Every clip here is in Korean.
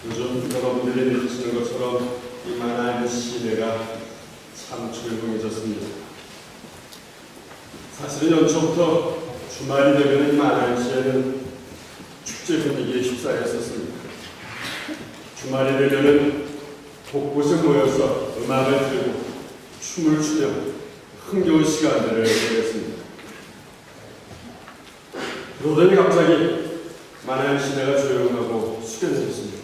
요즘 여러분들이 느끼시는 것처럼 이 만화의 시대가 참 조용해졌습니다. 사실은 연초부터 주말이 되면 이 만화의 시에는 축제 분위기에 휩싸였었습니다. 주말이 되면은 곳곳에 모여서 음악을 틀고 춤을 추며 흥겨운 시간들을 보냈습니다. 그러더니 갑자기 만화의 시대가 조용하고 숙연해졌습니다.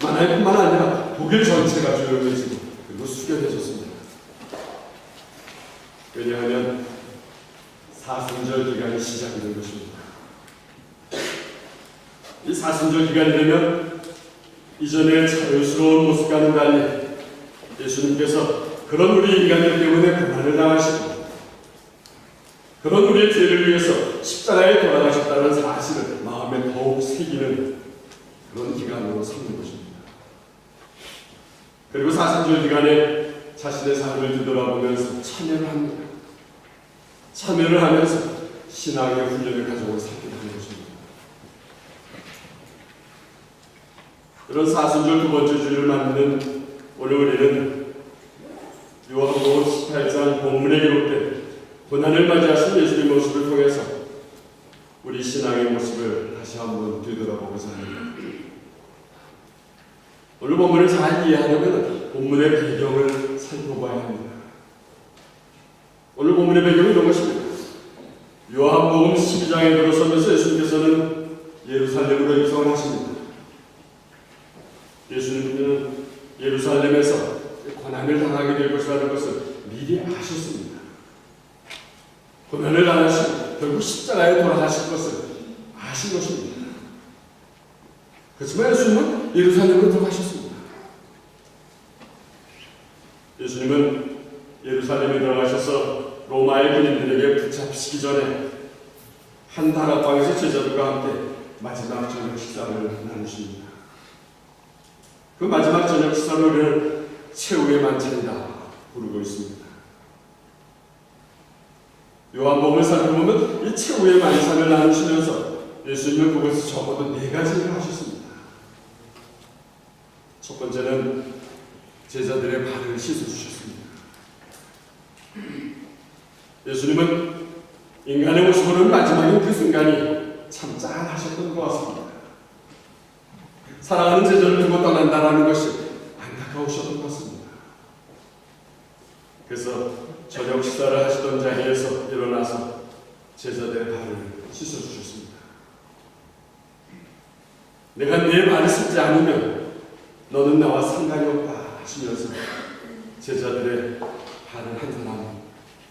만화뿐만 아니라 독일 전체가 조용해지고 그리고 숙연해졌습니다. 왜냐하면 사순절 기간이 시작된 것입니다. 이 사순절 기간이 되면 이전의 자유스러운 모습과는 달리 예수님께서 그런 우리 인간들 때문에 고난을 당하시고 그런 우리의 죄를 위해서 십자가에 돌아가셨다는 사실을 마음에 더욱 새기는 그런 기간으로 삼는 것입니다. 그리고 사순절 기간에 자신의 삶을 뒤돌아보면서 참여를 합니다. 참여를 하면서 신앙의 훈련을 가지고 살게 되는 것입니다. 그런 사순절 두 번째 주일을 맞는 오늘 우리는 요한복음 18장 본문에 기록된 고난을 맞이하신 예수의 모습을 통해서 우리 신앙의 모습을 다시 한번 되돌아보고자 합니다. 오늘 본문을 잘 이해하려면 본문의 배경을 살펴봐야 합니다. 오늘 본문의 배경은 이런 것입니다. 요한복음 12장에 들어서면서 예수님께서는 예루살렘으로 입성을 하십니다. 예수님은 예루살렘에서 고난을 당하게 될 것이라는 것을 미리 아셨습니다. 고난을 당하시고 결국 십자가에 돌아가실 것을 아신 것입니다. 그렇지만 예수님은 예루살렘으로 들어가셨습니다. 예수님은 예루살렘에 들어가셔서 로마의 군인들에게 붙잡히시기 전에 한 다락방에서 제자들과 함께 마지막 저녁 식사를 나누십니다. 그 마지막 저녁 식사를 우리는 최후의 만찬이다 부르고 있습니다. 요한복음을 살펴보면 이 최후의 만찬을 나누시면서 예수님은 그것에서 적어도 네 가지를 하셨습니다. 첫 번째는 제자들의 발을 씻어주셨습니다. 예수님은 인간의 모습으로는 마지막인 그 순간이 참 짠하셨던 것 같습니다. 사랑하는 제자를 두고 떠난다는 것이 안타까우셨던 것 같습니다. 그래서 저녁 식사를 하시던 자리에서 일어나서 제자들의 발을 씻어주셨습니다. 내가 네 발을 씻지 않으면 너는 나와 상관이 없다 하시면서 제자들의 발을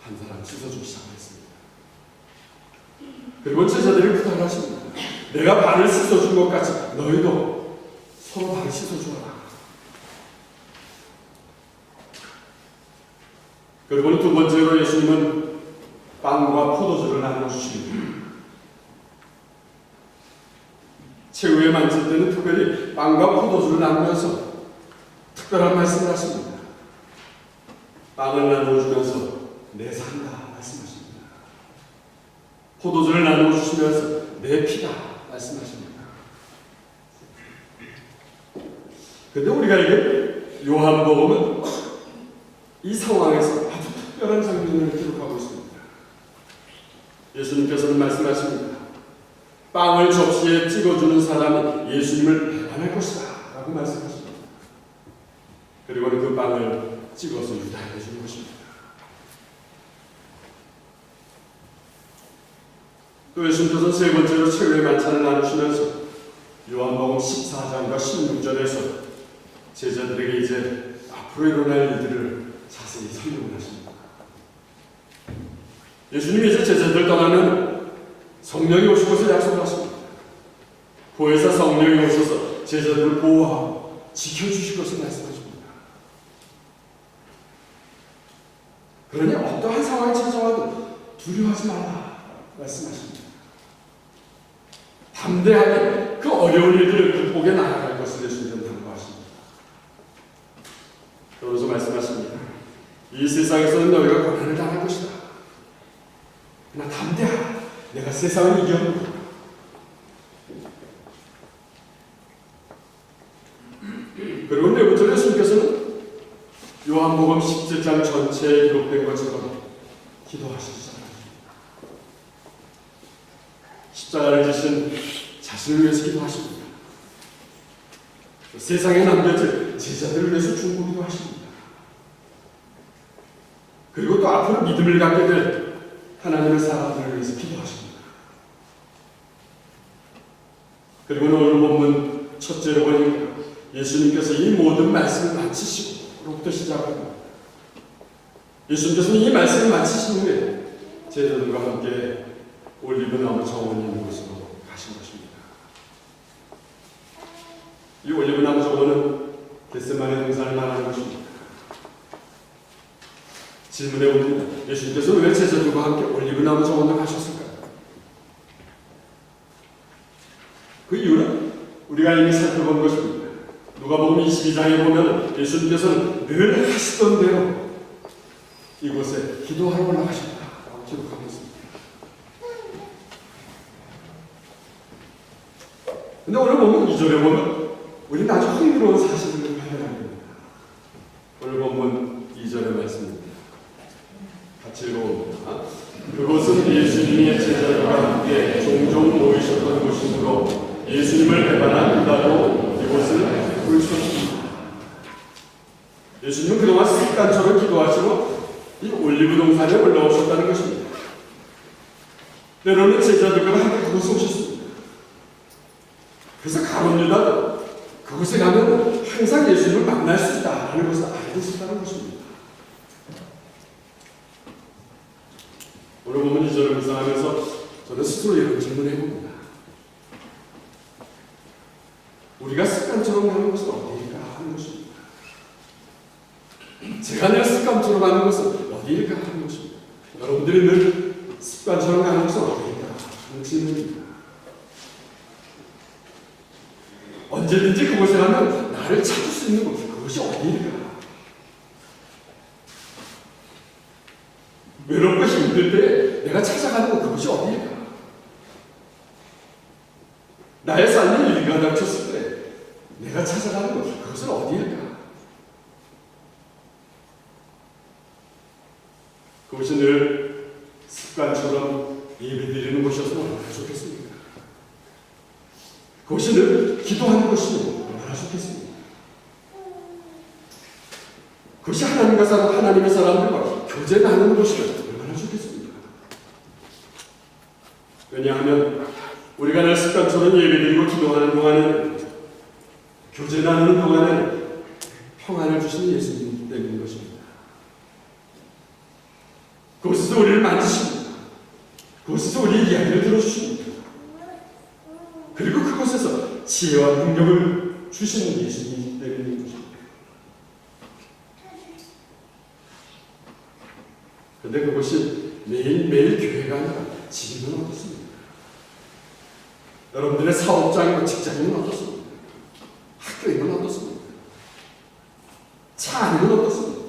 한 사람 씻어주기 시작했습니다. 그리고 제자들이 부탁을 하십니다. 내가 발을 씻어준 것 같이 너희도 서로 발을 씻어주어라. 그리고 두 번째로 예수님은 빵과 포도주를 나눠주십니다. 최후의 만찬 때는 특별히 빵과 포도주를 나누면서 특별한 말씀을 하십니다. 빵을 나눠주면서 내 산다 말씀하십니다. 포도주를 나눠주시면서 내 피다 말씀하십니다. 그런데 우리가 이게 요한복음은 이 상황에서 아주 특별한 장면을 기록하고 있습니다. 예수님께서는 말씀하십니다. 빵을 접시에 찍어주는 사람이 예수님을 배반할 것이다 라고 말씀하십니다. 그리고는 그 빵을 찍어서 유다에게 주는 것입니다. 또 예수님께서 세 번째로 최후의 만찬을 나누시면서 요한복음 14장과 16절에서 제자들에게 이제 앞으로 일어날 일들을 자세히 설명을 하십니다. 예수님이 이제 제자들 떠나면 성령이 오실 것을 약속하십니다. 보혜사 성령이 오셔서 제자들을 보호하고 지켜주실 것을 말씀하십니다. 그러니 어떠한 상황이 찾아와도 두려워하지 말라 말씀하십니다. 담대하게 그 어려운 일들을 극복해 나아갈 것을 예수님은 당부하십니다. 그러면서 말씀하십니다. 이 세상에서는 너희가 고난을 당할 것이다. 그러나 담대하라. 내가 세상을 이겼노라. 요한복음 17장 전체에 기록된 것처럼 기도하시기 시작합니다. 십자가를 지신 자신을 위해서 기도하십니다. 세상에 남겨질 제자들을 위해서 중보기도 하십니다. 그리고 또 앞으로 믿음을 갖게 될 하나님의 사람들을 위해서 기도하십니다. 그리고 오늘 본문 첫째로 보니까 예수님께서 이 모든 말씀을 마치시고로부터 시작합니다. 예수님께서는 이 말씀을 마치신 후에 제자들과 함께 올리브나무 정원이 있는 곳으로 가신 것입니다. 이 올리브나무 정원은 겟세마네 동산을 말하는 것입니다. 질문해 옵니다. 예수님께서 왜 제자들과 함께 올리브나무 정원을 가셨을까요? 그 이유는 우리가 이미 살펴본 것입니다. 누가복음 22장에 보면 예수님께서는 늘 하시던 대로 이곳에 기도하러 올라가셨다라고 기록하고 있습니다. 근데 오늘 보면 2절에 보면 우리는 아주 흥미로운 사실을 발견합니다. 오늘 본문 2절의 말씀입니다. 같이 읽어봅니다. 그곳은 예수님의 제자들과 함께 종종 모이셨던 곳이므로 예수님을 배반한 유다도 이곳을 불렀습니다. 예수님은 그동안 습관처럼 기도하시고 이 올리브 동산에 올라오셨다는 것입니다. 때로는 제자들과 함께 그곳에 오셨습니다. 그래서 가룟 유다도 그곳에 가면 항상 예수님을 만날 수 있다는 것을 알고 있었다는 것입니다. 오늘 보면 2절을 묵상하면서 저는 스스로 이런 질문을 해봅니다. 우리가 습관처럼 하는 것은 어디일까 하는 것입니다. 제가 늘 습관처럼 하는 것은 어디일까 하는 것입니다. 여러분들이 늘 습관처럼 하는 것은 어디일까 하는 질문입니다. 언제든지 그곳에 가면 나를 찾을 수 있는 곳, 그것이 어디일까? 외롭고 힘들 때 내가 찾아가는 곳, 그것이 어디일까? 나의 삶이 위기가 닥쳤을 때 내가 찾아가는 곳, 그것은 어디일까? 그것이 늘 습관처럼 예배드리는 곳이었으면 얼마나 좋겠습니까? 그것이 늘 기도하는 곳이면 얼마나 좋겠습니까? 그것이 하나님의 사람들과 교제 나누는 곳이면 얼마나 좋겠습니까? 왜냐하면 우리가 늘 습관처럼 예배드리고 기도하는 동안에 교제 나누는 동안에 평안을 주시는 예수님 때문인 것입니다. 그곳에서 우리를 만지십니다. 그곳에서 우리의 이야기를 들어주십니다. 그리고 그곳에서 지혜와 능력을 주시는 예수님 때문인 것입니다. 그런데 그것이 매일매일 교회가 아니라 집이면 어떻습니까? 여러분들의 사업장이고 직장이면 어떻습니까? 학교이면 어떻습니까? 차 아니면 어떻습니까?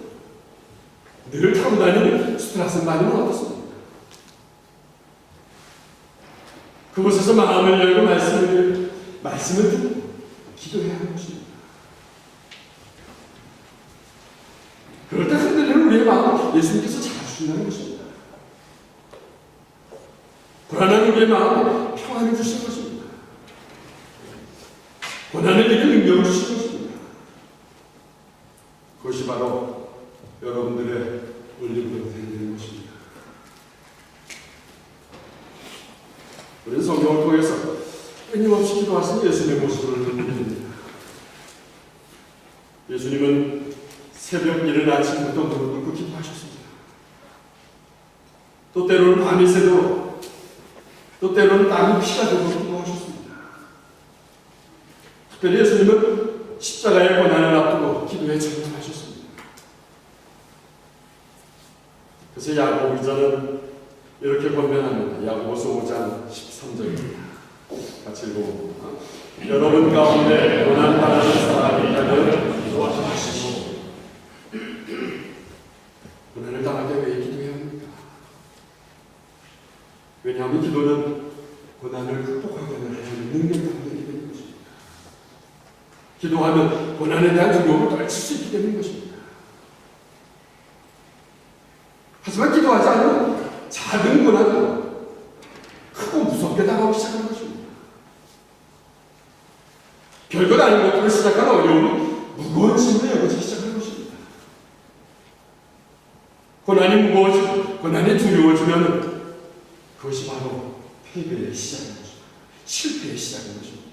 늘 타고 다니는 스트라스만이면 어떻습니까? 그곳에서 마음을 열고 말씀을 듣고 기도해야 하는 것입니다. 그럴 때 흔들리는 우리의 마음을 예수님께서 잡아주신다는 것입니다. 불안한 우리의 마음에 평안을 주시는 것입니다. 고난을 이길 능력을 주시는 것입니다. 그것이 바로 여러분들의 올리브로 되는 것입니다. 우리는 성경을 통해서 끊임없이 기도하신 예수님의 모습을 보입니다. 예수님은 새벽 이른 아침부터 무릎 꿇고 기도하셨습니다. 또 때로는 밤이 새도록, 또 때로는 땀이 피가 되도록 기도하셨습니다. 특별히 예수님은 십자가의 고난을 앞두고 기도에 전념하셨습니다. 그래서 야고보 기자는 이렇게 권면합니다. 야고보서 5장 13절입니다. 같이 읽어봅니다. 여러분 가운데 고난받는 사람이 있다면 기도하시고. 고난을 당할 때 왜 기도해야 합니까? 왜냐하면 기도는 고난을 극복하게 하는 능력을 담당하기 때문인 것입니다. 기도하면 고난에 대한 두려움을 떨칠 수 있기 때문인 것입니다. 별것 아닌 것부터 시작한 어려움은 무거운 짐을 여겨지기 시작하는 것입니다. 고난이 무거워지고 고난이 두려워지면 그것이 바로 패배의 시작인 것입니다. 실패의 시작인 것입니다.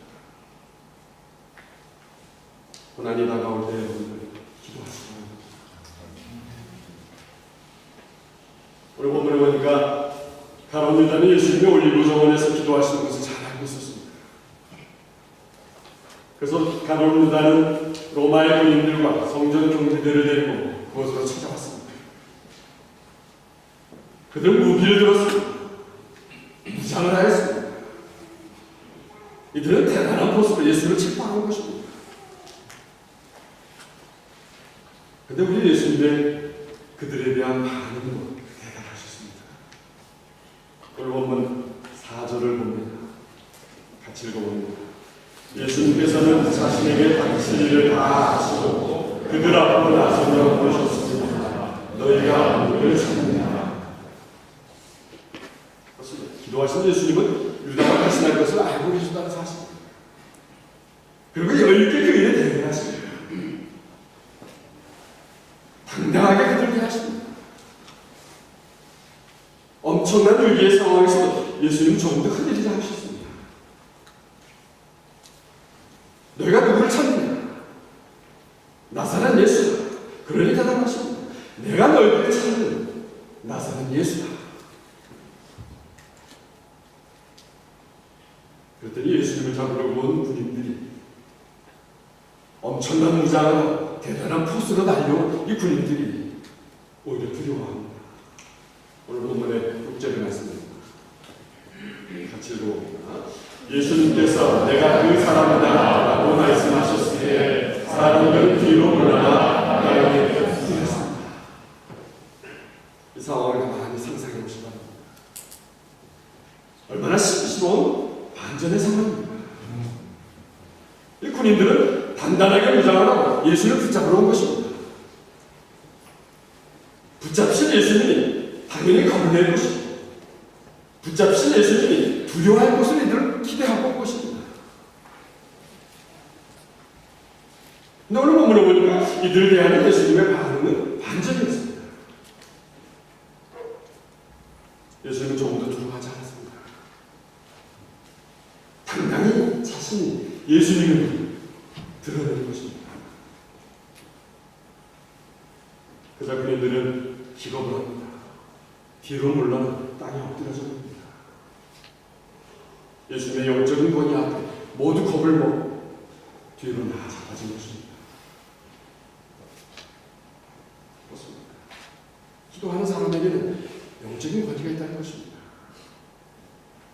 고난이 다가올 때 여러분들 기도하시기 바랍니다. 오늘 본문에 보니까 가룟 유다는 예수님이 올리브 정원에서 기도하시는 것을 잘 알고 있었습니다. 그래서 가룟 유다는 로마의 군인들과 성전 경비대를 데리고 그곳으로 찾아왔습니다. 그들은 무기를 들었습니다. 무장을 하였습니다. 이들은 대단한 포스로 예수를 책망한 것입니다. 근데 우리 예수님의 그들에 대한 반응도 대단하셨습니다. 오늘 본문 4절을 봅니다. 같이 읽어봅니다. 예수님께서는 자신에게 당칠 일을 다 하시고 그들 앞으로 나서며 부르셨습니다. 너희가 누구를 찾느냐. 기도하신 예수님은 유다가 배신할 것을 알고 계시다는 사실입니다. 그리고 여유있게 그 일에 대응하십니다. 당당하게 그들을 대하십니다. 엄청난 위기의 상황에서 예수님은 조금 더 흔들리지 않으셨습니다. 너희가 누구를 찾느냐? 나사렛 예수다. 그러니 대답하십니다. 내가 너희들을 찾는 나사렛 예수다. 그랬더니 예수님을 잡으려고 온 군인들이 엄청난 무장을 하고 대단한 포스로 달려온 이 군인들이 오히려 두려워합니다. 오늘 본문의 6절의 말씀입니다. 같이 읽어봅니다. 예수님께서 내가 그 사람이다 라고 말씀하셨을 때 사람들은 뒤로 물러나 나에게 뛰었습니다. 이 상황을 가만히 상상해 보시기 바랍니다. 얼마나 신비스러운 반전의 상황입니다. 이 군인들은 단단하게 무장을 하고 예수를 붙잡으러 온 것입니다. 붙잡신 예수님이 당연히 겁을 낼 것입니다. 붙잡신 예수님이 두려워할 것을 이들은 기대하고 온 것입니다. 근데 오늘 본문에 보니까 이들을 대하는 예수님의 반응은 반전이었습니다. 예수님은 조금도 두려워하지 않았습니다. 당당히 자신이 예수님을 드러내는 것입니다. 그자 그들은 기겁을 합니다. 뒤로 물러나 땅에 엎드려져 봅니다. 예수님의 영적인 권위 앞에 모두 겁을 먹고 뒤로 나아져가진 것입니다. 그렇습니다. 기도하는 사람에게는 영적인 권위가 있다는 것입니다.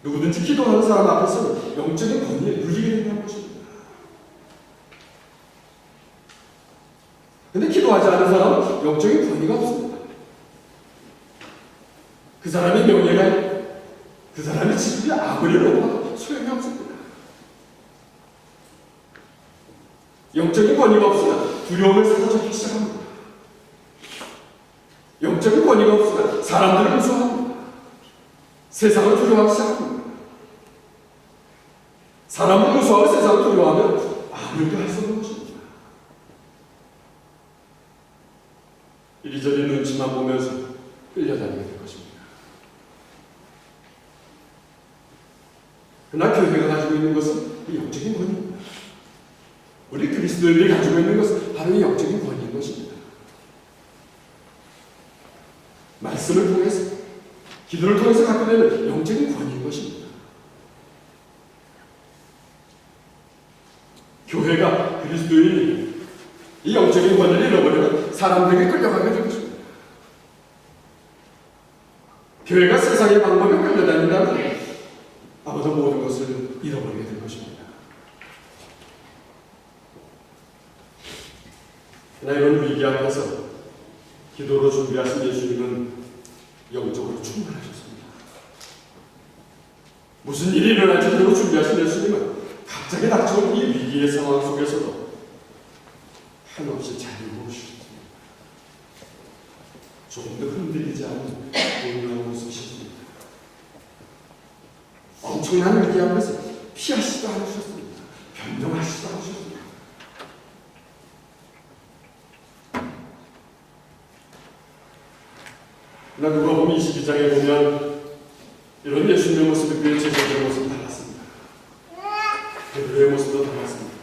누구든지 기도하는 사람 앞에서는 영적인 권위에 눌리게 된다는 것입니다. 근데 기도하지 않은 사람은 영적인 권위가 없습니다. 그 사람의 명예가 있고 그 사람의 지식이 아무리 높아도 소용이 없습니다. 영적인 권위가 없으면 두려움을 사로잡기 시작합니다. 영적인 권위가 없으면 사람들을 무서워합니다. 세상을 두려워하기 시작합니다. 사람을 무서워하고 세상을 두려워하면 아무것도 할 수 없는 것입니다. 이리저리 눈치만 보면서 끌려다니게 될 것입니다. 그러나 교회가 가지고 있는 것은 이 영적인 권위입니다. 우리 그리스도인들이 가지고 있는 것은 바로 이 영적인 권위인 것입니다. 말씀을 통해서 기도를 통해서 갖게 되는 영적인 권위인 것입니다. 교회가 그리스도인이 이 영적인 권위를 잃어버리면 사람들에게 끌려가게 될 것입니다. 교회가 세상의 방법에 끌려다닌다면 아마도 모든 것을 잃어버리게 될 것입니다. 그러나 이런 위기 앞에서 기도로 준비하신 예수님은 영적으로 충만하셨습니다. 무슨 일이 일어날지 기도로 준비하신 예수님은 갑자기 닥쳐온 이 위기의 상황 속에서도 한없이 잘 모으셨습니다. 조금 더 흔들리지 않은 놀라운 모습이십니다. 엄청난 위기 앞에서 피하시지도 않으셨습니다. 변명하시다고 하셨습니다. 그러나 누가복음 22장에 보면 이런 예수님의 모습이 그의 제자들의 모습은 달랐습니다. 베드로의 모습도 달랐습니다.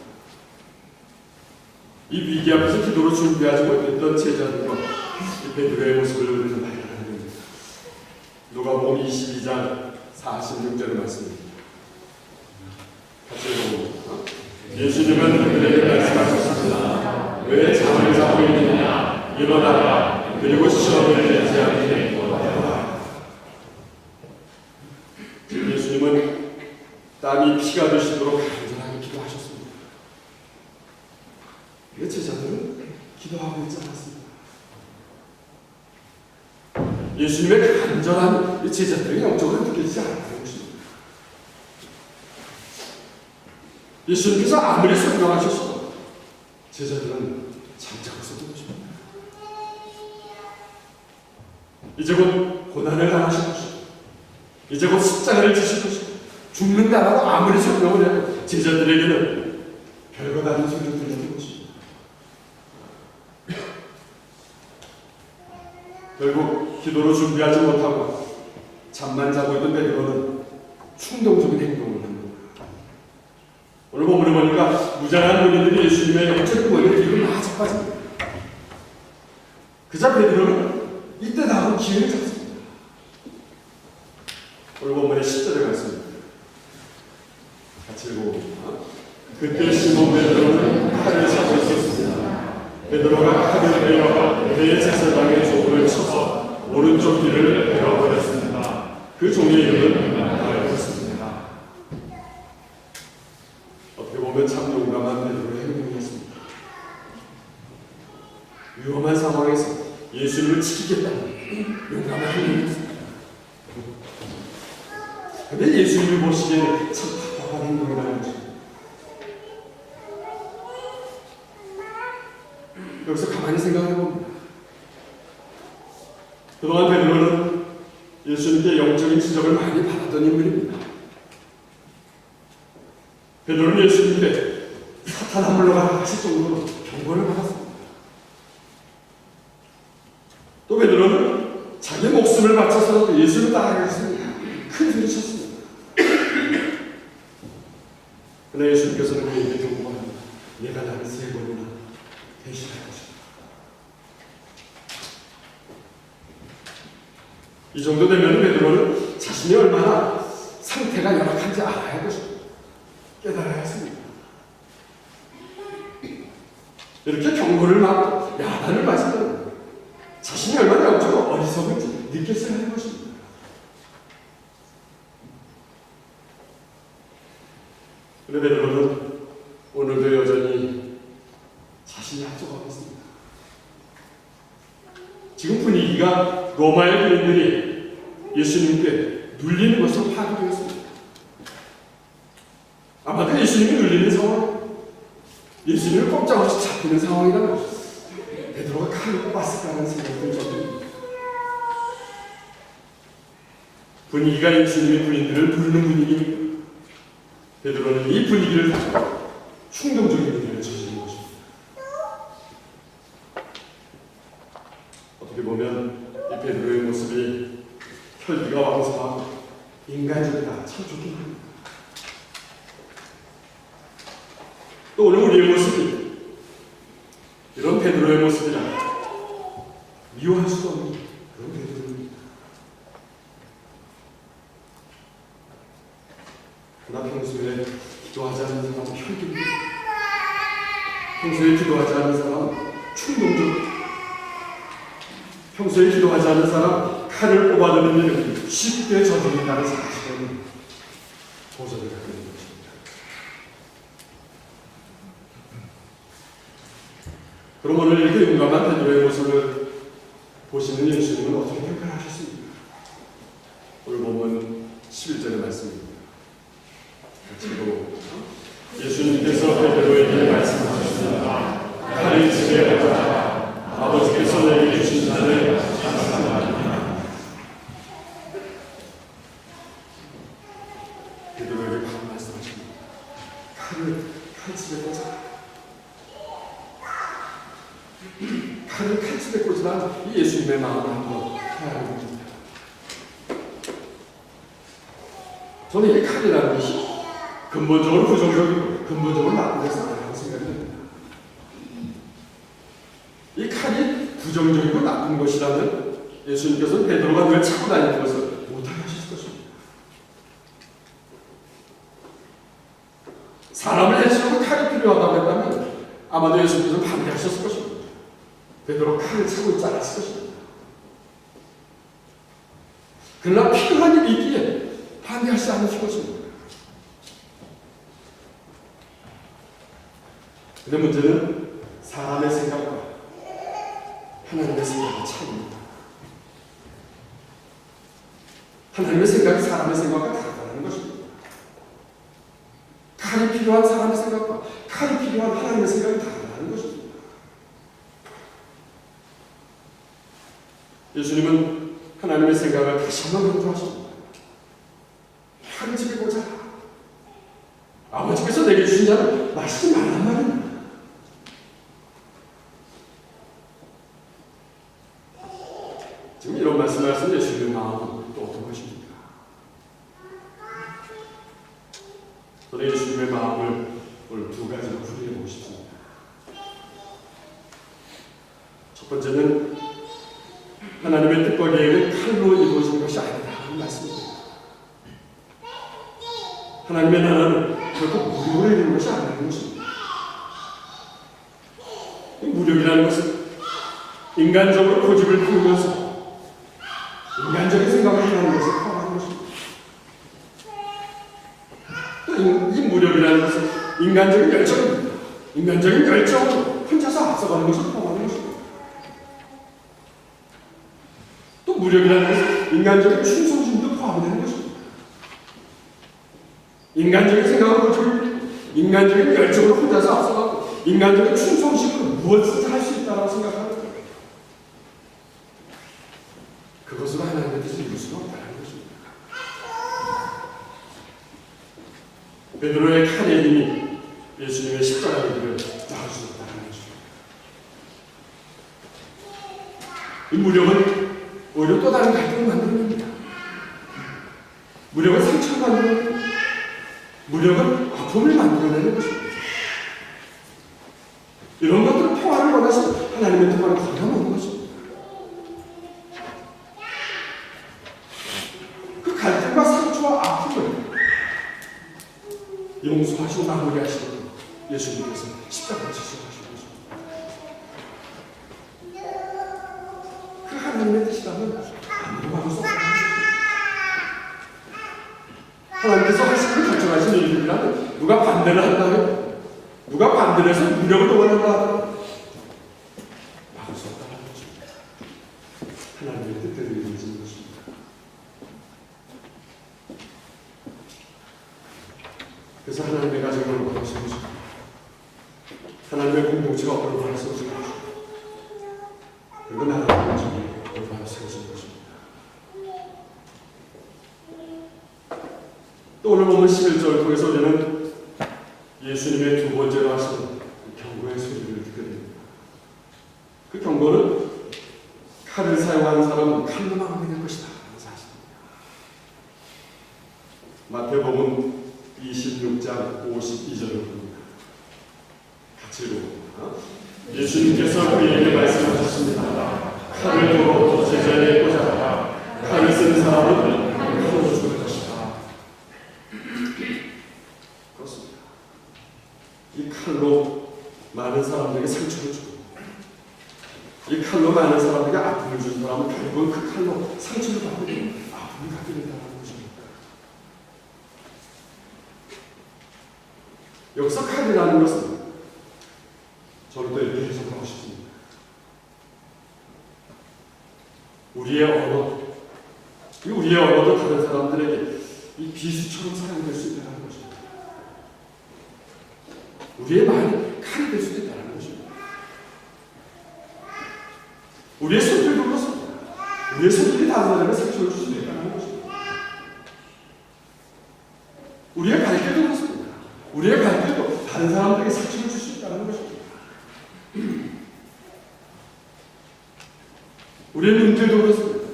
이 위기 앞에서 기도로 준비하지 못했던 제자들과 이 베드로의 모습을 우리는 발견하게 됩니다. 누가복음 22장 46절의 말씀입니다. 같이 읽어봅니다. 예수님은 그들에게 말씀하셨습니다. 왜 잠을 자고 있느냐? 일어나라. 그리고 시험을 내지 않게. 예수님은 땀이 피가 되시도록 간절하게 기도하셨습니다. 왜 제자들은 기도하고 있지 않았습니다. 예수님의 간절한 제자들의 영적으로 느껴지지 않았다는 것입니다. 예수님께서 아무리 설명하셨어도 제자들은 잠자고 있었던 것입니다. 이제 곧 고난을 당하실 것이고 이제 곧 십자가를 지실 것이고 죽는다라고 아무리 설명을 해도 제자들에게는 별거 다른 소리를 들리는 것입니다. 결국 기도로 준비하지 못하고 잠만 자고 있던 베드로는 충동적인 행동을 합니다. 오늘 본문을 보니까 무장한 군인들이 예수님의 영적인 머리에 뒤로 막 자빠집니다. 그자 베드로는 이때 나온 기회를 잡습니다. 오늘 본문의 10절에 갔습니다. 같이 읽어봅니다. 그때 시몬 베드로는 칼을 잡고 있었습니다. 베드로가 칼을 내어 그의 제사장의 조를 쳐서 오른쪽 귀를 베어버렸습니다. 그 종의 이름은 나였습니다. 어떻게 보면 참 용감한 베드로의 행동이었습니다. 위험한 상황에서 예수님을 지키겠다는 용감한 행동이었습니다. 그런데 예수님이 보시기에는 참 답답한 행동이라는 것입니다. 여기서 가만히 생각해 봅니다. 그동안 베드로는 예수님께 영적인 지적을 많이 받았던 인물입니다. 베드로는 예수님께 사탄아 물러가라 하실 정도로 경고를 받았습니다. 또 베드로는 자기 목숨을 바쳐서 예수를 따라가겠습니다. 큰 소리 쳤습니다. 그러나 예수님께서는 그에게 경고합니다. 내가 나를 3번이나 대신할 것이다. 이 정도 되면 베드로는 자신이 얼마나 상태가 열악한지 알아야 할 것입니다. 깨달아야 했습니다. 이렇게 경고를 받고 야단을 맞으면 자신이 얼마나 영적으로 어리석은지 느꼈어야 하는 것입니다. 그런데 베드로는 오늘도 여전히 자신이 앞서가고 있습니다. 지금 분위기가 로마의 군인들이 예수님께 눌리는 것으로 파악되었습니다. 아마도 예수님이 눌리는 상황, 예수님을 꼼짝없이 잡히는 상황이라면 베드로가 칼을 뽑았을까라는 생각이 듭니다. 분위기가 예수님의 군인들을 부르는 분위기입니다. 베드로는 이 분위기를 타고 충동적인 일을 저지른 것입니다. 어떻게 보면 이 베드로의 모습이 혈기가 왕성하고 인간적이다 참 좋긴 합니다. 또 오늘 우리의 모습이 이런 베드로의 모습이라 미워할 수 없는 그런 베드로입니다. 그러나 평소에 기도하지 않는 사람은 혈기입니다. 평소에 기도하지 않는 사람은 충동적, 평소에 기도하지 않는 사람 칼을 뽑아드는 일은 쉽게 저지른다는 사실은 보전을 갖고 있는 것입니다. 그럼 오늘 이렇게 용감한 베드로의 모습을 보시는 예수님은 어떻게 평가하셨습니까? 오늘 보면 11절의 말씀입니다. 같이 읽어봅니다. 예수님께서 베드로에게 말씀하셨습니다. 칼을 집에 가져라. 아버지께서 내게 주신 자를 감사합니다. 베드로에게 바로 말씀하십니다. 칼을 칼집에 꽂아. 칼을 칼집에 꽂으란 이 예수님의 마음을 한번 헤아려 봅니다. 저는 이 칼이라는 것이 근본적으로 부정적이고 근본적으로 나쁜 것은 아니라고 생각이 듭니다. 이 칼이 부정적이고 나쁜 것이라면 예수님께서는 베드로가 늘 차고 다니는 것을 못하게 하실 것입니다. 사람을 해치려고 칼이 필요하다고 했다면 아마도 예수님께서는 반대하셨을 것입니다. 베드로 칼을 차고 있지 않았을 것입니다. 그러나 필요한 일이 있기에 반대하지 않으실 것입니다. 근데 문제는 사람의 생각과 하나님의 생각의 차이입니다. 하나님의 생각이 사람의 생각과 다르다는 것입니다. 칼이 필요한 사람의 생각과 칼이 필요한 하나님의 생각이 다르다는 것입니다. 예수님은 하나님의 생각을 다시 한번 강조하십니다. 칼을 집에 꽂아라. 아버지께서 내게 주신 자는 마시지 말란 말입니다. 지금 이런 말씀을 하신 예수님의 마음은 또 어떤 것입니까? 저는 예수님의 마음을 오늘 두 가지로 구분해보고 싶습니다. 첫 번째는 하나님의 뜻과 계획은 칼로 이루어지는 것이 아니라는 말씀입니다. 하나님의 나라는 결코 무력으로 이루는 것이 아니라는 것입니다. 이 무력이라는 것은 인간적으로 고집을 피우면서 인간적인 생각을 하는 것을 포함하는 것입니다. 또 이 무력이라는 것은 인간적인 열정입니다. 인간적인 열정으로 혼자서 앞서가는 것을 포함하는 것입니다. 또 무력이라는 것은 인간적인 충성심도 포함되는 것입니다. 인간적인 생각을 고집을 인간적인 열정으로 혼자서 앞서가고 인간적인 충성심으로 무엇을 할 수 있다고 생각하는 거예요. 그것으로 하나님의 뜻을 이룰 수가 없다는 것입니다. 베드로의 칼의 힘이 예수님의 십자가의 길을 나을 수 없다는 것입니다. 이 무력은 오히려 또 다른 갈등을 만듭니다. 무력은 상처를 만들어내고 무력은 아픔을 만들어내는 것입니다. 이런 것들은 평화를 원해서 하나님의 뜻과는 거려먹는 것입니다. 그 갈등과 상처와 아픔을 용서하시고 마무리하시고 예수님께서 십자가를 지시하시는 것입니다. 그 하나님의 뜻이라면 아무도 막을 수 없다는 것입니다. 하나님께서 하시기를 결정하신 일들이라면 누가 반대를 한다면 누가 반대를 해서 무력을 동원한다 하면 막을 수 없다는 것입니다. 하나님의 뜻대로 이루어지는 것입니다. 그래서 하나님의 가정을 원하는 것입니다. 하나님의 공동체가 원하는 것입니다. 그리고 나라의 가정을 원하는 것입니다. 또 오늘 보면 11절을 통해서 우리는 예수님의 두 번째로 하시는 경고의 소리를 듣게 됩니다. 그 경고는 칼을 사용하는 사람은 칼로 막으면 될 것이다 하는 사실입니다. 마태복음 26장 52절을 봅니다. 같이 읽어봅니다. 예수님께서 그에게 말씀하셨습니다. 칼을 들어 제자리에 꽂아라. 칼을 쓰는 사람은 칼로 죽을 것이다. 그렇습니다. 이 칼로 많은 사람들에게 상처를 주고 이 칼로 많은 사람들에게 아픔을 준 사람은 결국은 그 칼로 상처를 받고 아픔을 갖게 된다는 것입니다. 여기서 칼이라는 것은 저는 또 이렇게 해석하고 싶습니다. 우리의 언어도 다른 사람들에게 이 비수처럼 사용될 수 있다는 것입니다. 우리의 말이 칼이 될 수도 있다는 것입니다. 우리의 손길도 그렇습니다. 우리의 손길이 다른 사람에게 상처를 줄 수도 있다는 것입니다. 우리의 발길도 그렇습니다. 우리의 발길도 다른 다른 사람들에게 상처를 줄 수 있다는 것입니다. 우리의 눈길도 그렇습니다.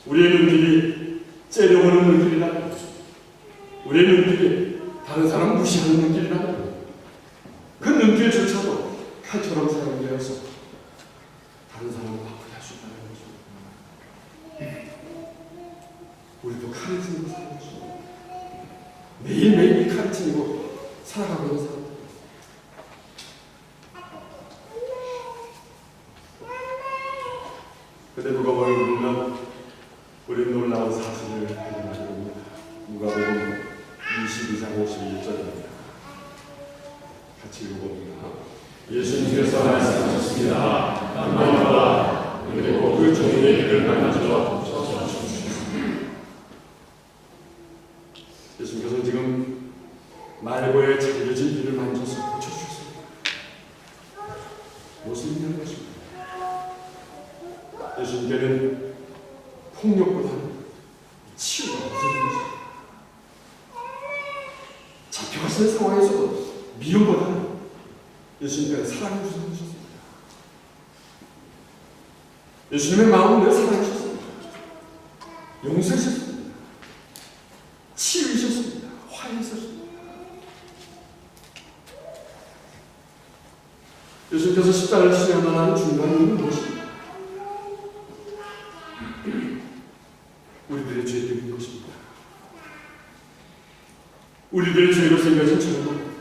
우리의 눈길이 째려보는 눈길이라면, 우리의 눈길이 다른 사람 무시하는 눈길이라면, 그 눈길조차도 칼처럼 사용되어서 다른 사람을 아프게 할 수 있다는 것입니다. 우리도 칼을 지니고 사는 것입니다. 매일매일 이 칼을 지니고 살아가고 있는 사람들. 근데 누가복음을 보면 우리 놀라운 사실을 발견하게 됩니다. 누가복음 22장 51절입니다. 같이 읽어봅니다. 예수님께서 말씀하셨습니다. 만나라. 그리고 그 종의 길을 만나서 예수님께서 지금 말고의 잘려진 길을 만져서 고쳐주셨습니다. 무슨 일이라는 것입니다. 예수님께는 폭력보다는 치유가 우선인 것입니다. 잡혀가시는 상황에서도 미움보다는 예수님께는 사랑이 우선이셨습니다. 예수님의 마음은 늘 사랑이셨습니다. 용서하셨습니다. 치유이셨습니다. 화해하셨습니다. 예수님께서 십자가를 지셔야만 하는 중요한 이유는 무엇입니까? 우리들의 죄들인 것입니다. 우리들의 죄로 생겨진 절망,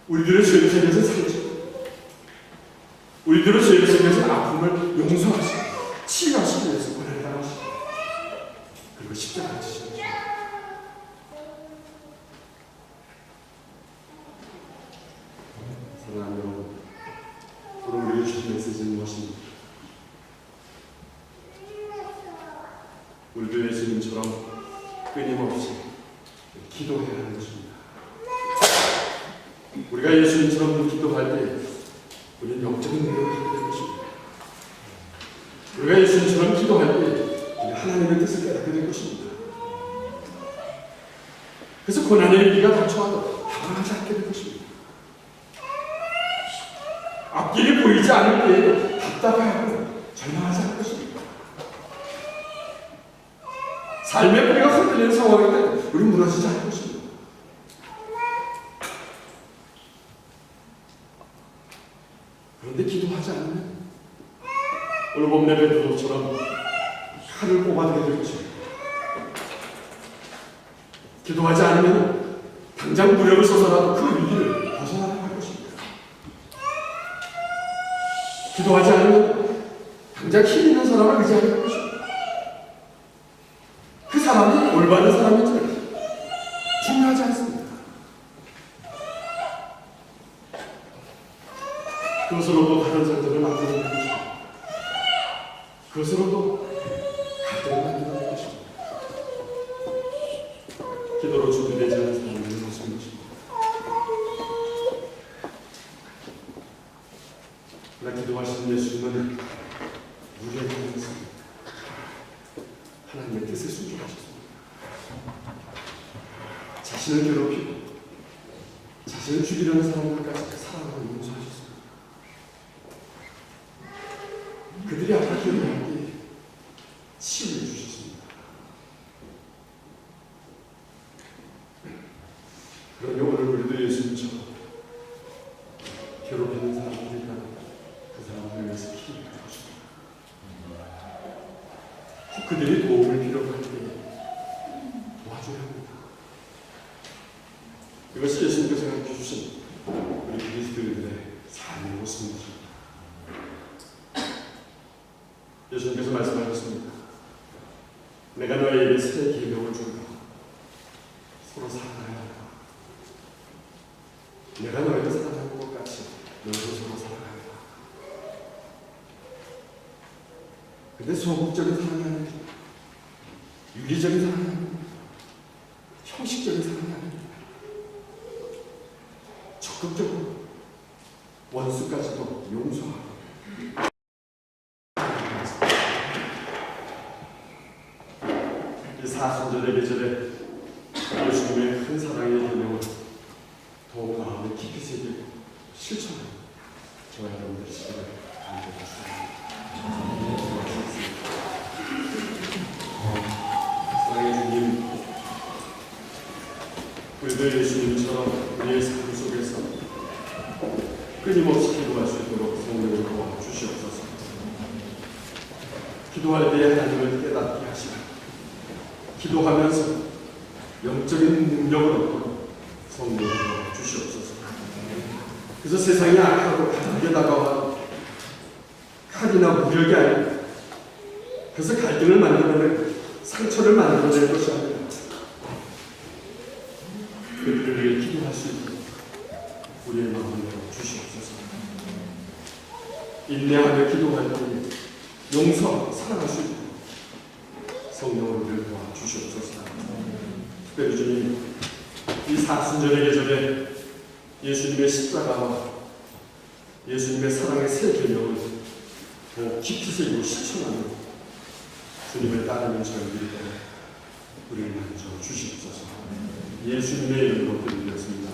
우리들의 죄로 생겨진 상처, 우리들의 죄로 생겨진 아픔을 용서하시고 치유하시기 위해서 고난을 당하시고 그리고 십자가를 지신 것입니다. 사랑하는 여러분, 오늘 우리에게 주신 메시지는 무엇입니까? 우리도 예수님처럼 끊임없이 기도해야 하는 것입니다. 우리가 예수님처럼 기도할 때 우리는 영적인 능력을 갖게 될 것입니다. 우리가 예수님처럼 기도할 때 우리는 하나님의 뜻을 깨닫게 될 것입니다. 그래서 고난의 위기가 닥쳐와도 당황하지 않게 될 것입니다. 앞길이 보이지 않을 때에도 답답해하고 절망하지 않을 것입니다. 삶의 뿌리가 흔들리는 상황일 때 우리는 무너지지 않을 것입니다. 그런데 기도하지 않으면 오늘 봄내 베드로처럼 칼을 뽑아내게 될 것입니다. 기도하지 않으면 당장 무력을 써서라도 그 위기를 벗어나야 할 것입니다. 기도하지 않으면 당장 힘 있는 사람을 의지하게 될 것입니다. 그 사람이 올바른 사람인지 중요하지 않습니다. 그것으로도 다른 사람들을 만드는 것입니다. 그것으로도 갈등을 만드는 것입니다. 기도로 준비되지 않은 사람은 무슨 것입니다. 그러나 기도하시는 예수님은 우리에게 하셨습니다. 하나님의 뜻에 순종하셨습니다. 자신을 괴롭히고 자신을 죽이려는 사람들까지 사랑하고 용서하셨습니다. 그들이 아파하는 때 치유해 주셨습니다. 그러니 오늘 우리도 예수님처럼 괴롭히는 사람들이라면 그 사람들을 위해서 기도해 주십니다. 그들이 도움을 필요할 때 도와줘야 합니다. 이것이 예수님께서 가르쳐 주신 우리 그리스도인들의 삶의 모습입니다. 예수님께서 말씀하셨습니다. 내가 너희에게 새 계명을 준다. 서로 사랑하여 하라. 내가 너희를 사랑하는 것 같이 너희도 서로 사랑하라. 근데 소극적인 사랑이 아닙니다. 유기적인 사랑이 아닙니다. 형식적인 사랑이 아닙니다. 적극적으로 원수까지도 용서하고 이 사순절의 계절에 예수님의 큰 사랑의 계명을 예수님처럼 우리의 삶 속에서 끊임없이 기도할 수 있도록 성령을 도와주시옵소서. 기도할 때에 하나님을 깨닫게 하시고 기도하면서 영적인 능력을 얻도록 성령을 도와주시옵소서. 그래서 세상이 악하고 가난하게 다가와 칼이나 무력이 아니라 그래서 갈등을 만들어내고 상처를 만들어내는 것이 아니라 그들을 위해 기도할 수 있도록 우리의 마음을 주시옵소서. 인내하며 기도할 때 용서하고 사랑할 수 있도록 성령을 우리를 도와주시옵소서. 특별히 주님, 이 사순절의 계절에 예수님의 십자가와 예수님의 사랑의 새 개념을 더 깊이 새기고 실천하는 주님을 따르는 저희들이 되어 우리를 만져 주시옵소서. 예수님의 이름으로 기도드렸습니다.